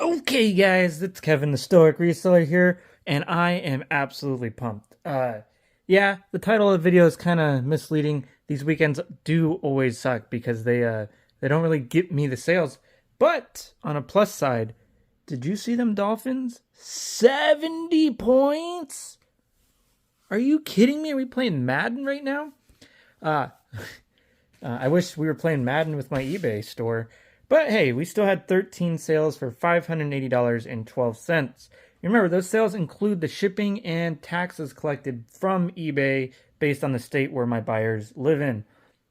Okay, guys, it's Kevin, the Stoic Reseller here, and I am absolutely pumped. Yeah, the title of the video is kind of misleading. These weekends do always suck because they don't really get me the sales. But on a plus side, did you see them Dolphins? 70 points? Are you kidding me? Are we playing Madden right now? Uh, I wish we were playing Madden with my eBay store. But hey, we still had 13 sales for $580.12. Remember, those sales include the shipping and taxes collected from eBay based on the state where my buyers live in.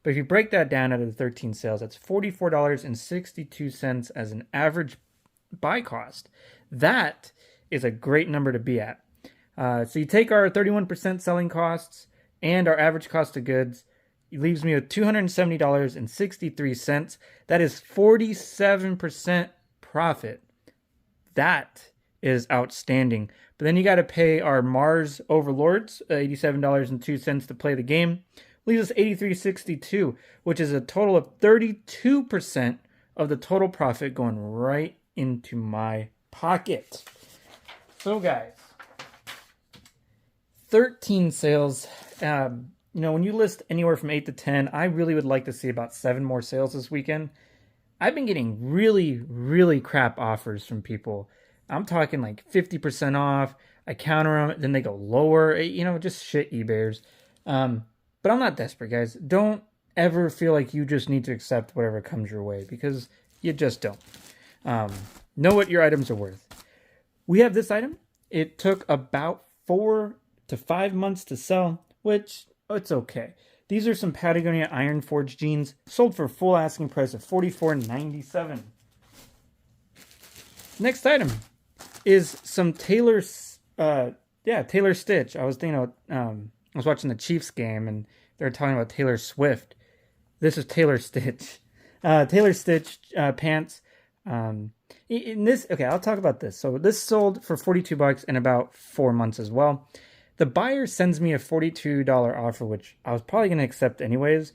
But if you break that down out of the 13 sales, that's $44.62 as an average buy cost. That is a great number to be at. So you take our 31% selling costs and our average cost of goods, it leaves me with $270.63. That is 47% profit. That is outstanding. But then you got to pay our Mars overlords $87.02 to play the game. Leaves us $83.62, which is a total of 32% of the total profit going right into my pocket. So guys, 13 sales. When you list anywhere from 8 to 10, I really would like to see about 7 more sales this weekend. I've been getting really, really crap offers from people. I'm talking like 50% off. I counter them, then they go lower. Just shit eBayers. But I'm not desperate, guys. Don't ever feel like you just need to accept whatever comes your way, because you just don't. Know what your items are worth. We have this item. It took about 4 to 5 months to sell, which it's okay. These are some Patagonia Iron Forge jeans, sold for full asking price of $44.97. Next item is some Taylor Stitch. I was watching the Chiefs game and they were talking about Taylor Swift. This is Taylor Stitch. Taylor Stitch pants. I'll talk about this. So this sold for $42 in about 4 months as well. The buyer sends me a $42 offer, which I was probably going to accept anyways.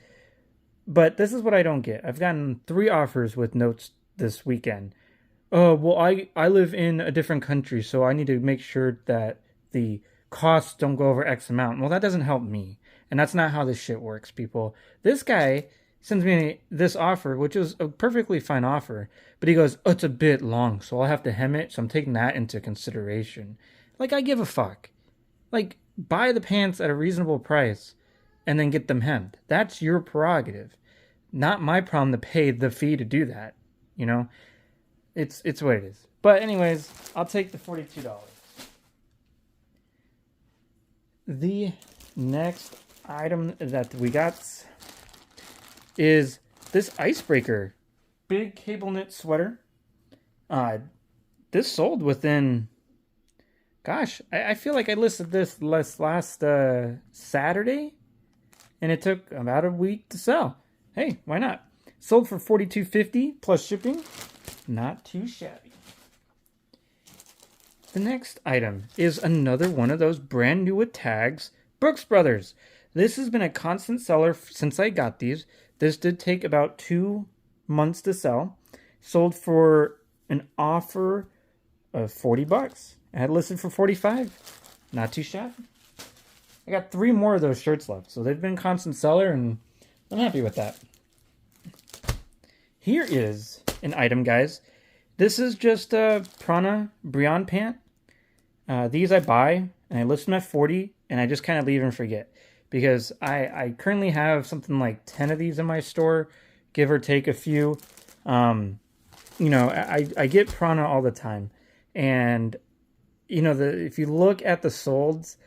But this is what I don't get. I've gotten 3 offers with notes this weekend. Oh, well, I live in a different country, so I need to make sure that the costs don't go over X amount. Well, that doesn't help me. And that's not how this shit works, people. This guy sends me this offer, which is a perfectly fine offer. But he goes, oh, it's a bit long, so I'll have to hem it. So I'm taking that into consideration. Like, I give a fuck. Like, buy the pants at a reasonable price and then get them hemmed. That's your prerogative. Not my problem to pay the fee to do that. It's what it is. But anyways, I'll take the $42. The next item that we got is this icebreaker. Big cable knit sweater. This sold within... Gosh, I feel like I listed this last Saturday, and it took about a week to sell. Hey, why not? Sold for $42.50 plus shipping. Not too shabby. The next item is another one of those brand new with tags, Brooks Brothers. This has been a constant seller since I got these. This did take about 2 months to sell. Sold for an offer of $40. I had listed for $45. Not too shabby. I got 3 more of those shirts left, so they've been a constant seller, and I'm happy with that. Here is an item, guys. This is just a Prana Brion pant. These I buy, and I list them at $40, and I just kind of leave and forget. Because I currently have something like 10 of these in my store, give or take a few. I get Prana all the time. And if you look at the solds,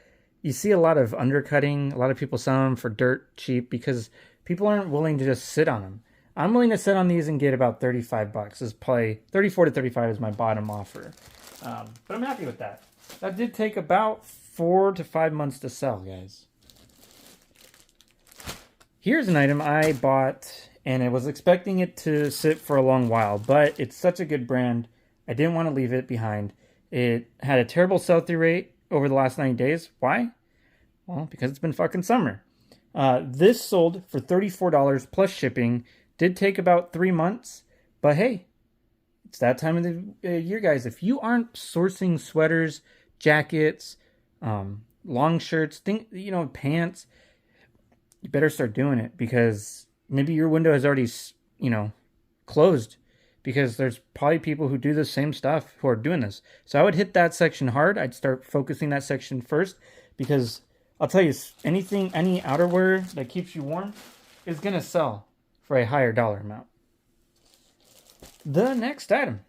you see a lot of undercutting. A lot of people selling them for dirt cheap because people aren't willing to just sit on them. I'm willing to sit on these and get about $35. Is probably 34 to 35 is my bottom offer. But I'm happy with that. That did take about 4 to 5 months to sell, guys. Here's an item I bought, and I was expecting it to sit for a long while, but it's such a good brand, I didn't want to leave it behind. It had a terrible sell-through rate over the last 90 days. Why? Well, because it's been fucking summer. This sold for $34 plus shipping. Did take about 3 months, but hey, It's that time of the year, guys. If you aren't sourcing sweaters, jackets, long shirts, pants, you better start doing it, because maybe your window has already, closed, because there's probably people who do the same stuff who are doing this. So I would hit that section hard. I'd start focusing that section first, because I'll tell you, any outerwear that keeps you warm is going to sell for a higher dollar amount. The next item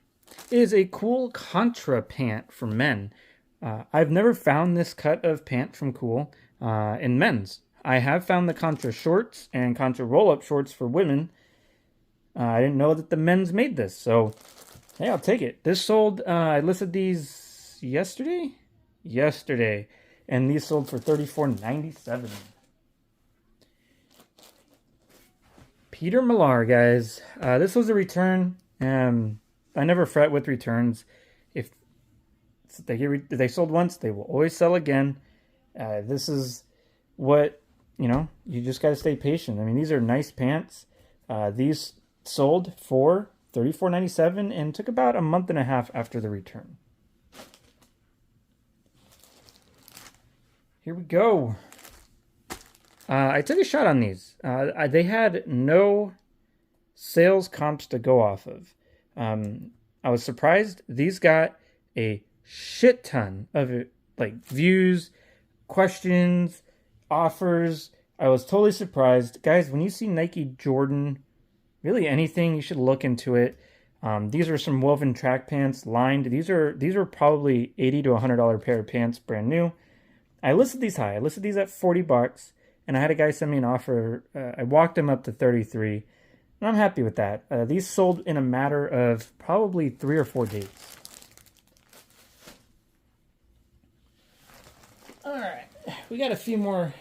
is a cool Contra pant for men. I've never found this cut of pant from Cool in men's. I have found the Contra shorts and Contra roll-up shorts for women. I didn't know that the men's made this, so hey, I'll take it. This sold, I listed these yesterday, and these sold for $34.97. Peter Millar, guys. This was a return. I never fret with returns. If they sold once, they will always sell again. This is what, you just got to stay patient. I mean, these are nice pants. These sold for $34.97 and took about a month and a half after the return. Here we go. I took a shot on these. They had no sales comps to go off of. I was surprised. These got a shit ton of views, questions, offers. I was totally surprised. Guys, when you see Nike Jordan, really anything, you should look into it. These are some woven track pants, lined. These are probably $80 to $100 pair of pants, brand new. I listed these high. I listed these at $40, and I had a guy send me an offer. I walked him up to $33, and I'm happy with that. These sold in a matter of probably 3 or 4 days. All right, we got a few more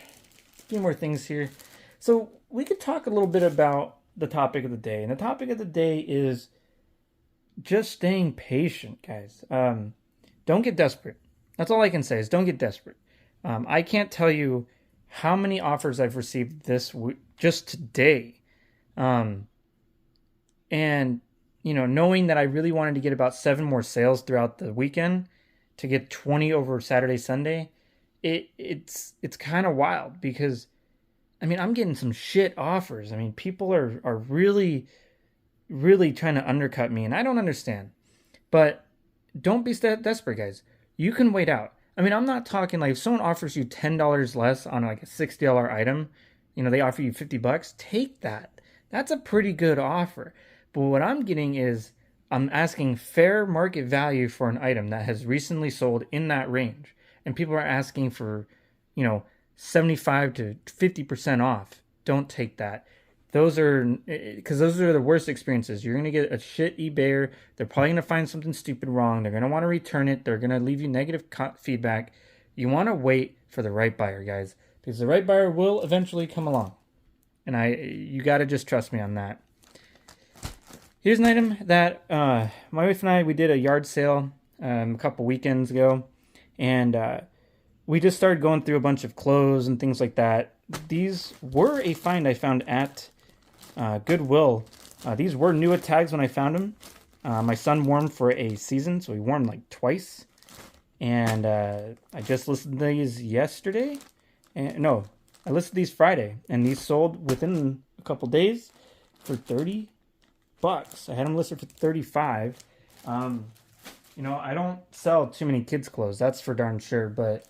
things here. So we could talk a little bit about the topic of the day, and the topic of the day is just staying patient, guys. Don't get desperate. That's all I can say is don't get desperate. I can't tell you how many offers I've received this just today. And, knowing that I really wanted to get about 7 more sales throughout the weekend to get 20 over Saturday, Sunday, it's kind of wild, because, I'm getting some shit offers. People are really, really trying to undercut me, and I don't understand. But don't be desperate, guys. You can wait out. I'm not talking like if someone offers you $10 less on like a $60 item, they offer you $50, take that. That's a pretty good offer. But what I'm getting is I'm asking fair market value for an item that has recently sold in that range. And people are asking for, 75 to 50% off. Don't take that. Those are the worst experiences. You're going to get a shit eBayer. They're probably going to find something stupid wrong. They're going to want to return it. They're going to leave you negative feedback. You want to wait for the right buyer, guys, because the right buyer will eventually come along. And you got to just trust me on that. Here's an item that my wife and I, we did a yard sale a couple weekends ago. And we just started going through a bunch of clothes and things like that. These were a find I found at Goodwill. These were new at tags when I found them. My son wore them for a season, so he wore them like twice. And I just listed these yesterday. I listed these Friday, and these sold within a couple days for $30. I had them listed for $35. I don't sell too many kids' clothes, that's for darn sure. But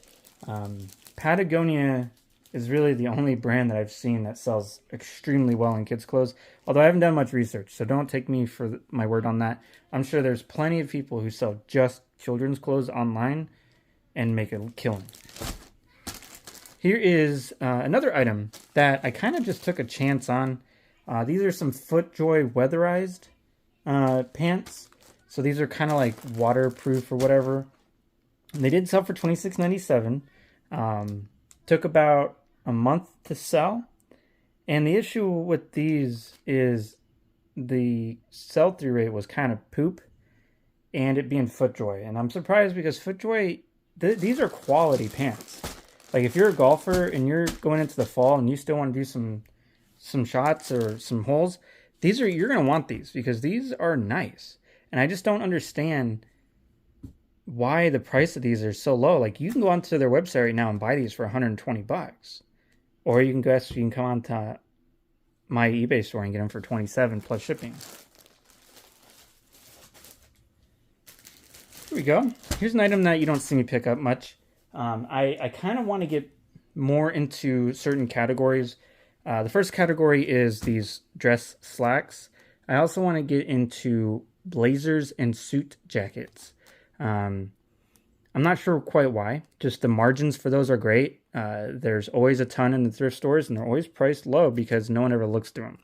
Patagonia is really the only brand that I've seen that sells extremely well in kids' clothes. Although I haven't done much research, so don't take me for my word on that. I'm sure there's plenty of people who sell just children's clothes online and make a killing. Here is another item that I kind of just took a chance on. These are some FootJoy weatherized pants. So these are kind of like waterproof or whatever. And they did sell for $26.97. Took about a month to sell. And the issue with these is the sell-through rate was kind of poop, and it being FootJoy. And I'm surprised because FootJoy, these are quality pants. Like if you're a golfer and you're going into the fall and you still want to do some shots or some holes, you're going to want these because these are nice. And I just don't understand why the price of these are so low. Like, you can go onto their website right now and buy these for 120 bucks. Or you can come on to my eBay store and get them for 27 plus shipping. Here we go. Here's an item that you don't see me pick up much. I kind of want to get more into certain categories. The first category is these dress slacks. I also want to get into blazers and suit jackets. I'm not sure quite why. Just the margins for those are great. There's always a ton in the thrift stores, and they're always priced low because no one ever looks through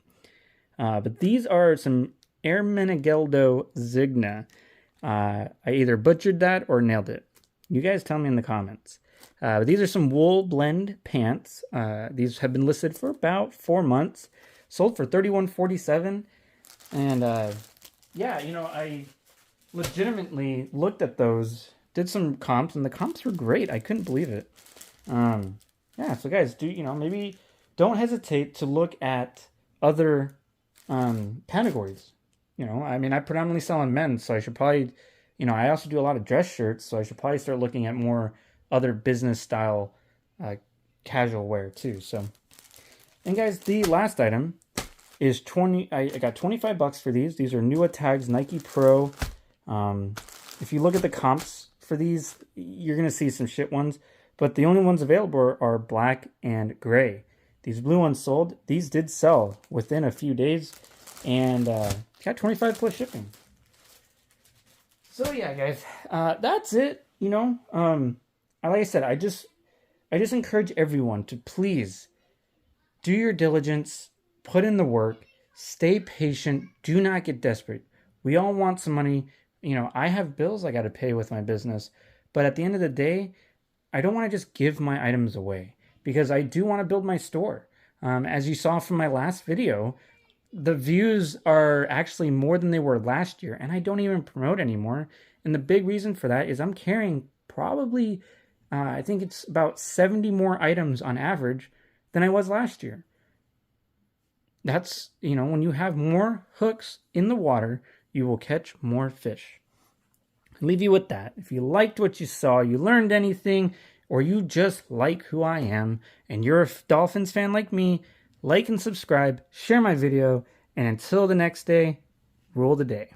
them. But these are some Ermenegildo Zigna. I either butchered that or nailed it. You guys tell me in the comments. But these are some wool blend pants. These have been listed for about 4 months. Sold for $31.47. And yeah, you know, I legitimately looked at those, did some comps, and the comps were great. I couldn't believe it. Yeah, so guys, maybe don't hesitate to look at other categories. I mean, I predominantly sell on men's, so I should probably, I also do a lot of dress shirts, so I should probably start looking at more other business style casual wear too. So, and guys, the last item is I got 25 bucks for these. These are Nua Tags Nike Pro. If you look at the comps for these, you're gonna see some shit ones, but the only ones available are black and gray. These blue ones sold. These did sell within a few days, and got 25 plus shipping. So yeah, guys, that's it. Like I said, I just encourage everyone to please do your diligence, put in the work, stay patient, do not get desperate. We all want some money. I have bills I got to pay with my business, but at the end of the day, I don't want to just give my items away because I do want to build my store. As you saw from my last video, the views are actually more than they were last year, and I don't even promote anymore. And the big reason for that is I'm carrying probably, I think it's about 70 more items on average than I was last year. That's, when you have more hooks in the water, you will catch more fish. I'll leave you with that. If you liked what you saw, you learned anything, or you just like who I am, and you're a Dolphins fan like me, like and subscribe, share my video, and until the next day, rule the day.